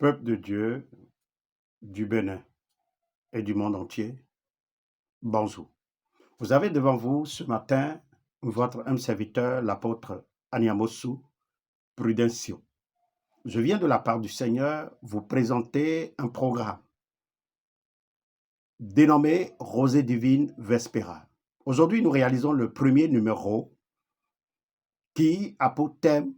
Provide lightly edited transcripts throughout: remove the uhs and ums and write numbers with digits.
Peuple de Dieu, du Bénin et du monde entier, bonjour. Vous avez devant vous ce matin votre humble serviteur, l'apôtre Aniamosu Prudencio. Je viens de la part du Seigneur vous présenter un programme dénommé Rosée divine Vespéra. Aujourd'hui, nous réalisons le premier numéro qui a pour thème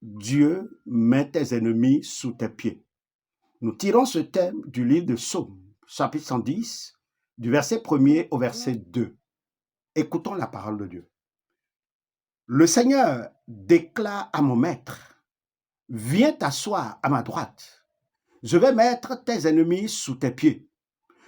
Dieu met tes ennemis sous tes pieds. Nous tirons ce thème du livre de Psaume, chapitre 110, du verset 1er au verset 2. Écoutons la parole de Dieu. Le Seigneur déclare à mon maître, viens t'asseoir à ma droite. Je vais mettre tes ennemis sous tes pieds.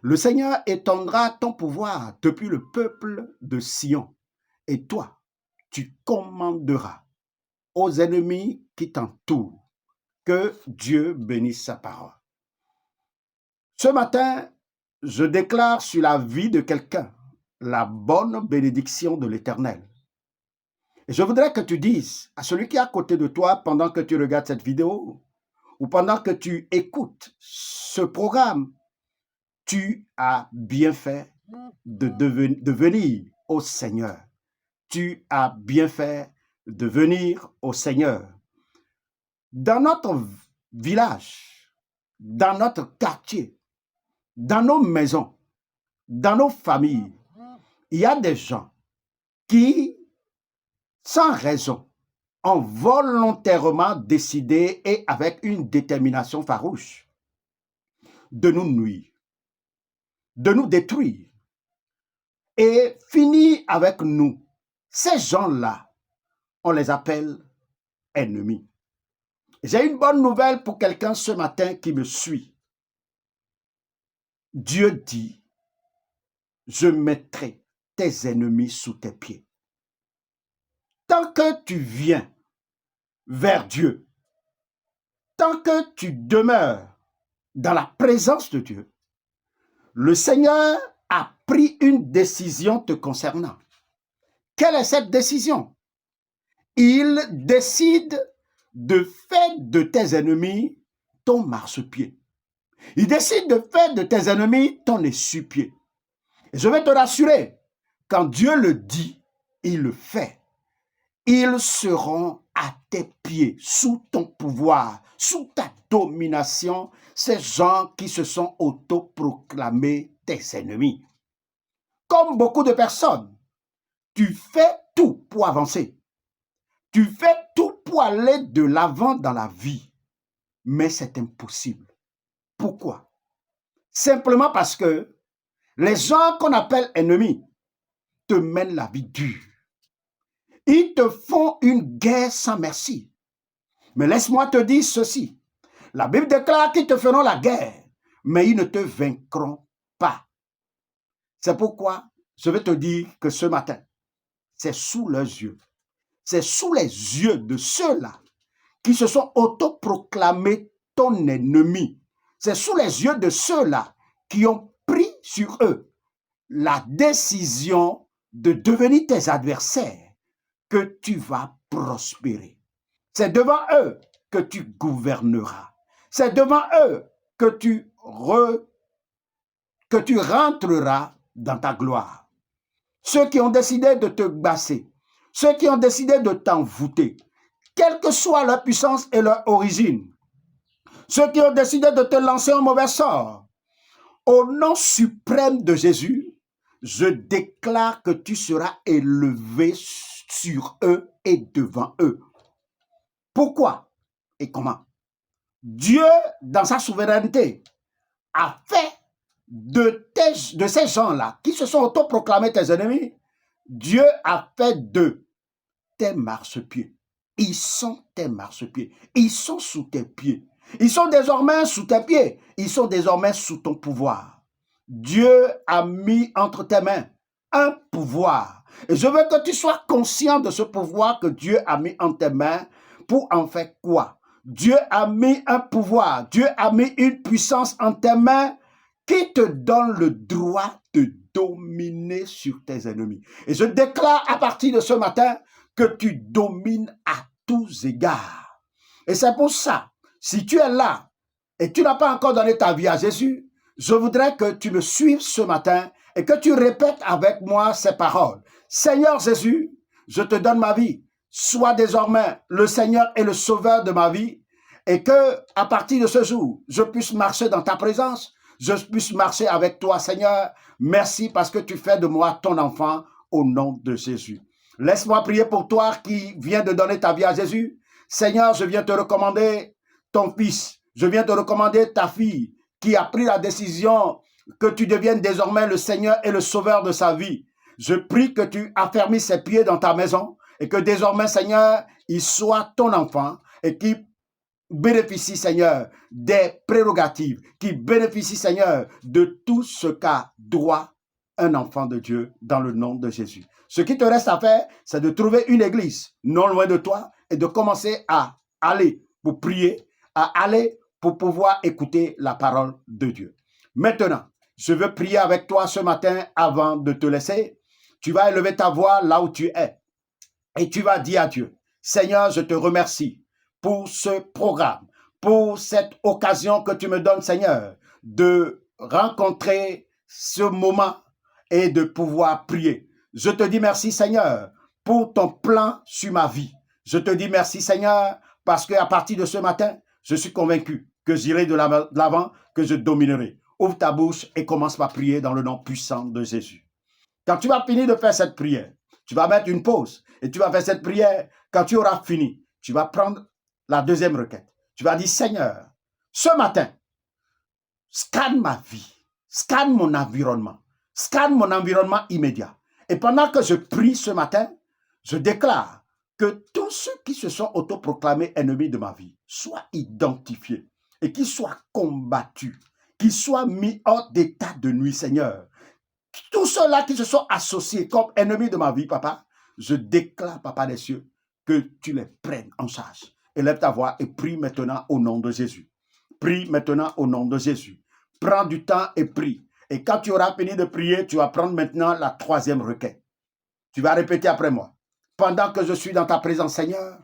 Le Seigneur étendra ton pouvoir depuis le peuple de Sion. Et toi, tu commanderas aux ennemis qui t'entourent. Que Dieu bénisse sa parole. Ce matin, je déclare sur la vie de quelqu'un la bonne bénédiction de l'Éternel. Et je voudrais que tu dises à celui qui est à côté de toi pendant que tu regardes cette vidéo ou pendant que tu écoutes ce programme, tu as bien fait de venir au Seigneur. Tu as bien fait de venir au Seigneur. Dans notre village, dans notre quartier, dans nos maisons, dans nos familles, il y a des gens qui, sans raison, ont volontairement décidé et avec une détermination farouche de nous nuire, de nous détruire et finir avec nous. Ces gens-là, on les appelle ennemis. J'ai une bonne nouvelle pour quelqu'un ce matin qui me suit. Dieu dit, je mettrai tes ennemis sous tes pieds. Tant que tu viens vers Dieu, tant que tu demeures dans la présence de Dieu, le Seigneur a pris une décision te concernant. Quelle est cette décision? Il décide de faire de tes ennemis ton marchepied. Il décide de faire de tes ennemis ton essuie-pied. Et je vais te rassurer, quand Dieu le dit, il le fait. Ils seront à tes pieds, sous ton pouvoir, sous ta domination, ces gens qui se sont autoproclamés tes ennemis. Comme beaucoup de personnes, tu fais tout pour avancer. Tu fais tout pour aller de l'avant dans la vie. Mais c'est impossible. Pourquoi? Simplement parce que les gens qu'on appelle ennemis te mènent la vie dure. Ils te font une guerre sans merci. Mais laisse-moi te dire ceci. La Bible déclare qu'ils te feront la guerre, mais ils ne te vaincront pas. C'est pourquoi je vais te dire que ce matin, c'est sous leurs yeux. C'est sous les yeux de ceux-là qui se sont autoproclamés ton ennemi. C'est sous les yeux de ceux-là qui ont pris sur eux la décision de devenir tes adversaires que tu vas prospérer. C'est devant eux que tu gouverneras. C'est devant eux que tu rentreras dans ta gloire. Ceux qui ont décidé de te basser, ceux qui ont décidé de t'envoûter, quelle que soit leur puissance et leur origine, ceux qui ont décidé de te lancer un mauvais sort, au nom suprême de Jésus, je déclare que tu seras élevé sur eux et devant eux. Pourquoi et comment? Dieu, dans sa souveraineté, a fait de ces gens-là qui se sont autoproclamés tes ennemis, Dieu a fait d'eux tes marchepieds. Ils sont tes marchepieds. Ils sont sous tes pieds. Ils sont désormais sous tes pieds. Ils sont désormais sous ton pouvoir. Dieu a mis entre tes mains un pouvoir. Et je veux que tu sois conscient de ce pouvoir que Dieu a mis entre tes mains pour en faire quoi? Dieu a mis un pouvoir. Dieu a mis une puissance en tes mains qui te donne le droit de dominer sur tes ennemis. Et je déclare à partir de ce matin que tu domines à tous égards. Et c'est pour ça, si tu es là et tu n'as pas encore donné ta vie à Jésus, je voudrais que tu me suives ce matin et que tu répètes avec moi ces paroles. Seigneur Jésus, je te donne ma vie. Sois désormais le Seigneur et le Sauveur de ma vie, et que à partir de ce jour, je puisse marcher dans ta présence, je puisse marcher avec toi, Seigneur. Merci parce que tu fais de moi ton enfant au nom de Jésus. Laisse-moi prier pour toi qui viens de donner ta vie à Jésus. Seigneur, je viens te recommander ton fils. Je viens te recommander ta fille qui a pris la décision que tu deviennes désormais le Seigneur et le Sauveur de sa vie. Je prie que tu affermis ses pieds dans ta maison et que désormais, Seigneur, il soit ton enfant et qu'il bénéficie, Seigneur, des prérogatives, qui bénéficie, Seigneur, de tout ce qu'a droit un enfant de Dieu dans le nom de Jésus. Ce qui te reste à faire, c'est de trouver une église non loin de toi et de commencer à aller pour prier, à aller pour pouvoir écouter la parole de Dieu. Maintenant, je veux prier avec toi ce matin avant de te laisser. Tu vas élever ta voix là où tu es et tu vas dire à Dieu, Seigneur, je te remercie pour ce programme, pour cette occasion que tu me donnes, Seigneur, de rencontrer ce moment et de pouvoir prier. Je te dis merci, Seigneur, pour ton plan sur ma vie. Je te dis merci, Seigneur, parce qu'à partir de ce matin, je suis convaincu que j'irai de l'avant, que je dominerai. Ouvre ta bouche et commence par prier dans le nom puissant de Jésus. Quand tu vas finir de faire cette prière, tu vas mettre une pause et tu vas faire cette prière. Quand tu auras fini, tu vas prendre la deuxième requête. Tu vas dire, Seigneur, ce matin, scanne ma vie, scanne mon environnement immédiat. Et pendant que je prie ce matin, je déclare que tous ceux qui se sont autoproclamés ennemis de ma vie soient identifiés et qu'ils soient combattus, qu'ils soient mis hors d'état de nuit, Seigneur. Tous ceux-là qui se sont associés comme ennemis de ma vie, papa, je déclare, papa des cieux, que tu les prennes en charge. Élève ta voix et prie maintenant au nom de Jésus. Prie maintenant au nom de Jésus. Prends du temps et prie. Et quand tu auras fini de prier, tu vas prendre maintenant la troisième requête. Tu vas répéter après moi. Pendant que je suis dans ta présence, Seigneur,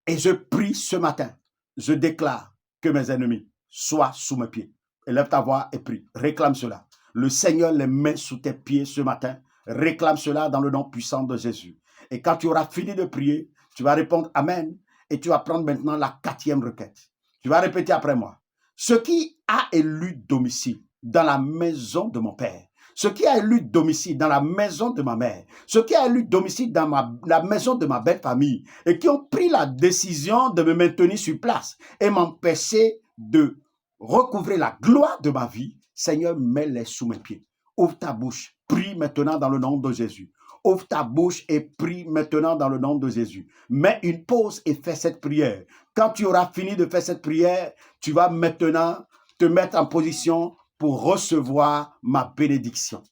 et je prie ce matin, je déclare que mes ennemis soient sous mes pieds. Élève ta voix et prie. Réclame cela. Le Seigneur les met sous tes pieds ce matin. Réclame cela dans le nom puissant de Jésus. Et quand tu auras fini de prier, tu vas répondre Amen. Et tu vas prendre maintenant la quatrième requête. Tu vas répéter après moi. Ce qui a élu domicile dans la maison de mon père, ce qui a élu domicile dans la maison de ma mère, ce qui a élu domicile dans la maison de ma belle famille, et qui ont pris la décision de me maintenir sur place et m'empêcher de recouvrer la gloire de ma vie, Seigneur, mets-les sous mes pieds. Ouvre ta bouche, prie maintenant dans le nom de Jésus. Ouvre ta bouche et prie maintenant dans le nom de Jésus. Mets une pause et fais cette prière. Quand tu auras fini de faire cette prière, tu vas maintenant te mettre en position pour recevoir ma bénédiction.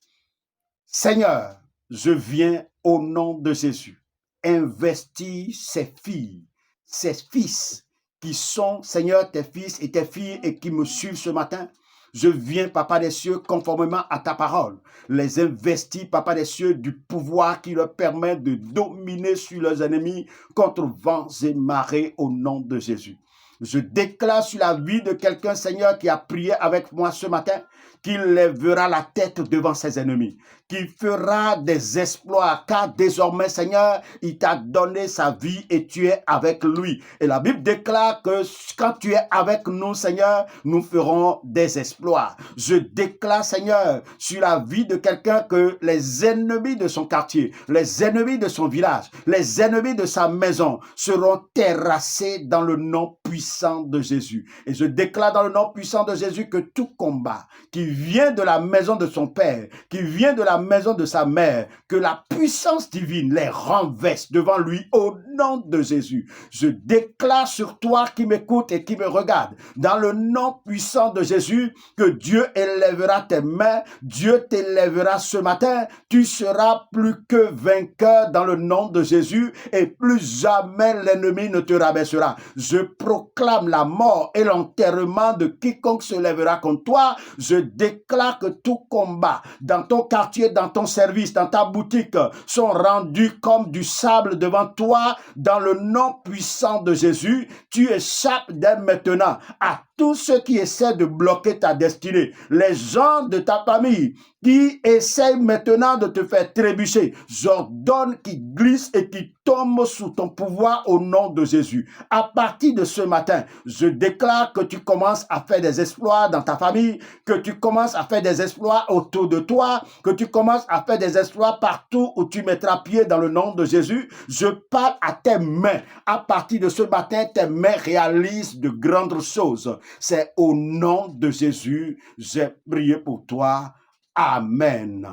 Seigneur, je viens au nom de Jésus. Investis ces filles, ces fils qui sont, Seigneur, tes fils et tes filles et qui me suivent ce matin. Je viens, Papa des cieux, conformément à ta parole. Les investis, Papa des cieux, du pouvoir qui leur permet de dominer sur leurs ennemis contre vents et marées au nom de Jésus. Je déclare sur la vie de quelqu'un, Seigneur, qui a prié avec moi ce matin, qu'il lèvera la tête devant ses ennemis, qu'il fera des exploits, car désormais, Seigneur, il t'a donné sa vie et tu es avec lui. Et la Bible déclare que quand tu es avec nous, Seigneur, nous ferons des exploits. Je déclare, Seigneur, sur la vie de quelqu'un que les ennemis de son quartier, les ennemis de son village, les ennemis de sa maison seront terrassés dans le nom puissant de Jésus. Et je déclare dans le nom puissant de Jésus que tout combat qui vient de la maison de son père, qui vient de la maison de sa mère, que la puissance divine les renverse devant lui au nom de Jésus. Je déclare sur toi qui m'écoute et qui me regarde, dans le nom puissant de Jésus, que Dieu élèvera tes mains, Dieu t'élèvera ce matin, tu seras plus que vainqueur dans le nom de Jésus et plus jamais l'ennemi ne te rabaissera. Je proclame la mort et l'enterrement de quiconque se lèvera contre toi. Je déclare que tout combat dans ton quartier, dans ton service, dans ta boutique, sont rendus comme du sable devant toi. Dans le nom puissant de Jésus, tu échappes dès maintenant à tous ceux qui essaient de bloquer ta destinée. Les gens de ta famille qui essayent maintenant de te faire trébucher, j'ordonne qu'ils glissent et qu'ils tombent sous ton pouvoir au nom de Jésus. À partir de ce matin, je déclare que tu commences à faire des exploits dans ta famille, que tu commences à faire des exploits autour de toi, que tu commences à faire des exploits partout où tu mettras pied dans le nom de Jésus. Je parle à tes mains. À partir de ce matin, tes mains réalisent de grandes choses. C'est au nom de Jésus, j'ai prié pour toi. Amen.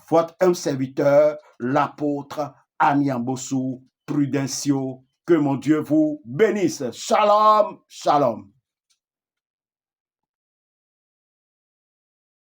Votre un serviteur, l'apôtre Anyambosu Prudencio. Que mon Dieu vous bénisse. Shalom, shalom.